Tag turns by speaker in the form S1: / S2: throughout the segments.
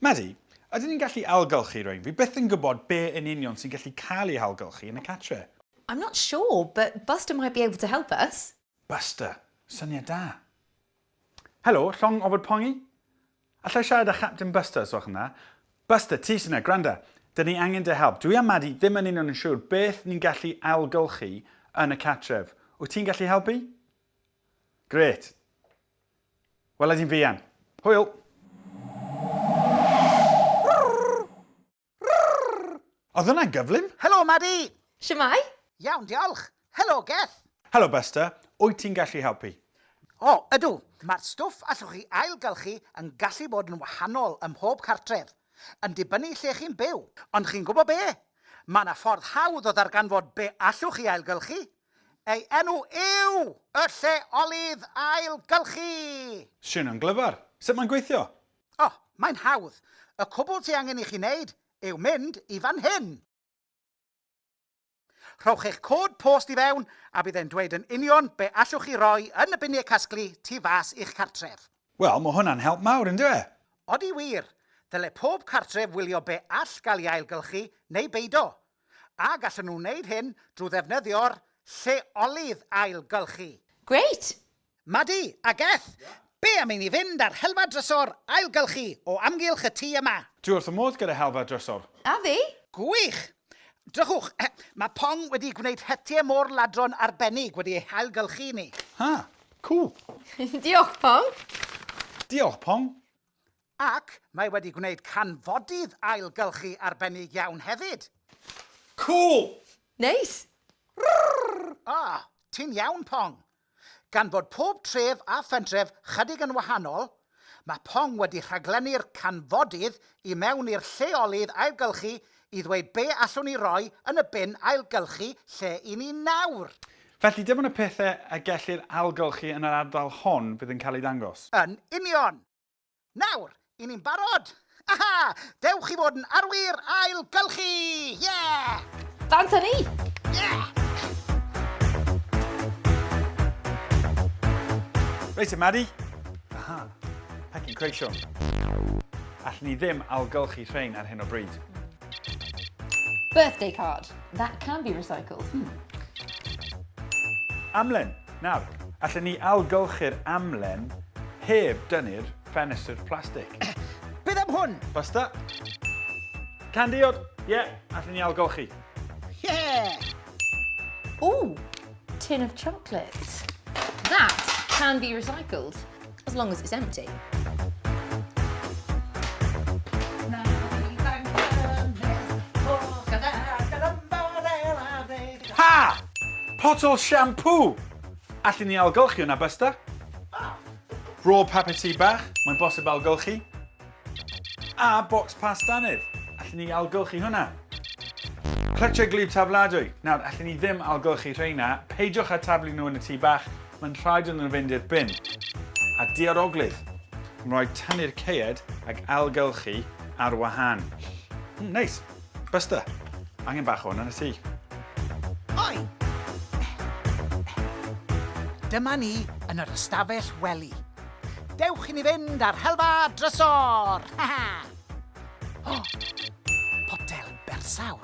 S1: Maddie, ydyn ni'n gallu ailgylchu rhywun? Fi byth yn gwybod be yn union sy'n gallu cael ei ailgylchu yn y catre.
S2: I'm not sure, but Busta might be able to help us.
S1: Busta, syniad da. Helo, llong ofod pongi? Allai siarad â Captain Busta os o'ch yna? Busta, ti sy'n gwranda. Dyn ni angen dy help. Dwi a Maddie ddim yn union yn siŵr beth ni'n gallu ailgylchu yn y catref. Wyt ti'n gallu helpu? Gret. Wel, ydyn fi an. Hwyl. Oedd hwnna'n gyflym?
S3: Helo, Maddie!
S2: Shemai?
S3: Iawn, diolch. Helo, Geth.
S1: Helo, Busta. Wyt ti'n gallu helpu?
S3: O, ydw. Mae'r stwff allwch chi ailgylchu yn gallu bod yn wahanol ym mhob cartref, yn dibynnu lle chi'n byw. Ond chi'n gwybod be? Mae yna ffordd hawdd o ddarganfod be allwch chi ailgylchu. Ei enw yw y lleolydd ailgylchu.
S1: Siwn yn glyfar. Sut mae'n gweithio?
S3: O, mae'n hawdd. Y cwbl ti angen i chi wneud yw mynd i fan hyn. Rhowch eich cod post i fewn a bydd e'n dweud yn union be allwch chi roi yn y biniau casglu tu fas i'ch cartref.
S1: Wel, mae hwnna'n help mawr, yn dweud?
S3: Odi wir, dyle pob cartref wylio be all gael ei ailgylchu neu beido. A gallen nhw wneud hyn drwy ddefnyddio'r lleolydd ailgylchu.
S2: Great!
S3: Maddie a Geth, be am i ni fynd ar helfa drysor ailgylchu o amgylch y tŷ yma?
S1: Dwi wrth y modd gyda helfa drysor.
S2: A fi?
S3: Gwych! Drychwch, mae Pong wedi gwneud hetiau môr ladron arbennig wedi ei ailgylchu ni.
S1: Ha, cool.
S2: Diolch, Pong.
S1: Diolch, Pong.
S3: Ac mae wedi gwneud canfodydd ailgylchu arbennig iawn hefyd.
S1: Cool!
S2: Nice.
S3: Ti'n iawn, Pong. Gan bod pob tref a phentref chydig yn wahanol, mae Pong wedi rhaglennu'r canfodydd i mewn i'r lleolydd ailgylchu i ddweud be allwn ni roi yn y bin ailgylchu lle i ni nawr.
S1: Felly dim ond y pethau a gellir ailgylchu yn yr ardal hon fydd yn cael ei ddangos?
S3: Yn union. Nawr, i ni'n barod. Aha! Dewch i fod yn arwyr ailgylchu! Yeah!
S2: Bant ni!
S3: Yeah!
S1: Reit, Maddie. Aha, pecyn creision. Allwn ni ddim ailgylchu rhain ar hyn o bryd.
S2: Birthday card. That can be recycled.
S1: Amlen. Nawr, allwn ni ailgylchu'r amlen heb dynnu'r ffenestr plastig.
S3: Bydd am hwn?
S1: Busta? Candiod? Ie, allwn ni ailgylchu.
S3: Yeah!
S2: Ooh, tin of chocolates. That can be recycled, as long as it's empty.
S1: Ha! Potol shampoo! Allwn ni ailgylchu hwnna, Busta? Raw papur tŷ bach, mae'n bosib ailgylchu. A bocs pastanydd, allwn ni ailgylchu hwnna. Clytiau glib tabladwy. Nawr, allwn ni ddim ailgylchu rheina. Peidiwch â tablu nhw yn y tŷ bach. Mae'n rhaid yn nhw fynd i'r bin. A diaroglyd. Mae'n rhoi tynnu'r ceed ac ailgylchu ar wahân. Neis. Busta, angen bach o hwnna yn y tŷ.
S3: Oi! Dyma ni yn yr ystafell wely. Dewch i ni fynd ar helfa drysor! Oh, potel bersawr.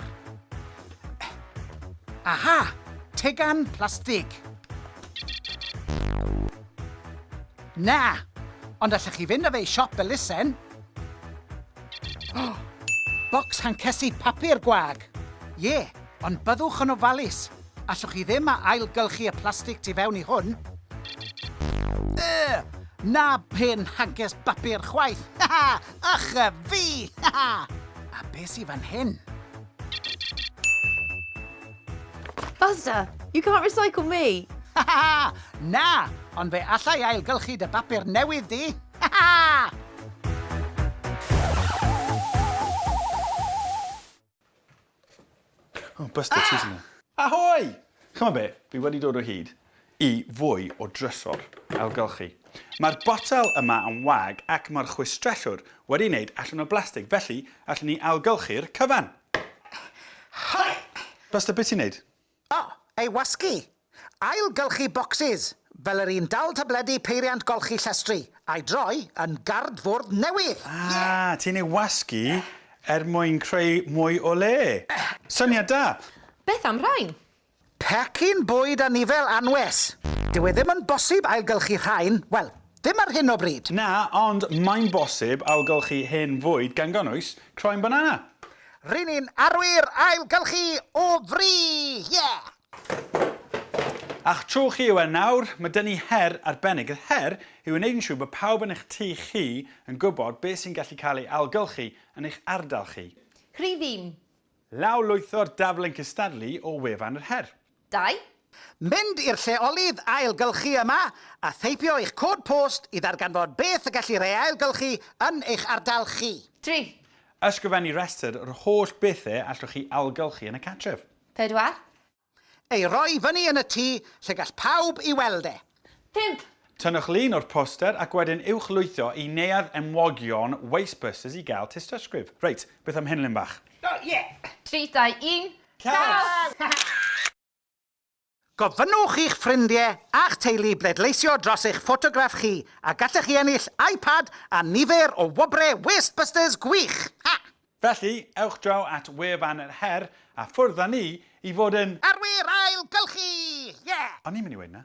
S3: Aha! Tegan plastig. Na, ond allwch chi fynd â fe i siop elusen. Oh, bocs hancesu papur gwag. Ie, ond byddwch yn ofalus. Allwch chi ddim a ailgylchu y plastig tu fewn i hwn. Na pen hages bapur chwaith. Ach y fi! A beth sydd fan hyn?
S2: Busta, you can't recycle me.
S3: Na, ond fe allai ailgylchu dy bapur newydd di.
S1: O, Busta, ti sy'n yna. Ahoi! Chymod be, fi wedi dod o hyd i fwy o drysor ailgylchu. Mae'r botel yma yn wag ac mae'r chwistrellwr wedi wneud allan o blastig, felly allan ni ailgylchu'r cyfan. Busta, beth ti'n wneud?
S3: O, ei wasgu. Ailgylchu bocsys. Fel yr un dal tabledu peiriant golchi llestri, a'i droi yn gard fwrdd newydd.
S1: Ti'n ei wasgu mwyn creu mwy o le. Syniad da.
S2: Beth am rhain?
S3: Pecyn bwyd a nifel anwes. Dyw e ddim yn bosib ailgylchu rhain, wel, ddim ar hyn o bryd.
S1: Na, ond mae'n bosib ailgylchu hen fwyd gan gynnwys croen banana.
S3: Rydyn ni'n arwyr ailgylchu o fri,
S1: A'ch tro chi yw e nawr, mae dyn ni her arbennig. Y her yw wneud yn siŵr bod pawb yn eich tŷ chi yn gwybod beth sy'n gallu cael ei ailgylchu yn eich ardal chi.
S2: Rhif 1.
S1: Law lwytho'r daflen cystadlu o wefan yr her.
S2: 2.
S3: Mynd i'r lleolydd ailgylchu yma a theipio eich cod post i ddarganfod beth y gallu ei ailgylchu yn eich ardal chi.
S2: 3.
S1: Ysgrifennu restr yr holl bethau allwch chi ailgylchu yn y cartref.
S2: 4.
S3: Ei roi fyny yn y tŷ lle gall pawb i weld e.
S2: 5.
S1: Tynnwch lun o'r poster ac wedyn uwchlwytho i neuadd enwogion Wastebusters i gael tystysgrif. Reit, beth am hyn bach?
S2: 3, 2, 1.
S1: Caws!
S3: Gofynnwch i'ch ffrindiau a'ch teulu bleidleisio dros eich ffotograff chi a gallech chi ennill iPad a nifer o wobrau Wastebusters gwych.
S1: Felly, ewch draw at wefan yr her a ffwrdd â ni i fod yn...
S3: Arwyr ailgylchu!
S1: O'n i'n mynd i weid na?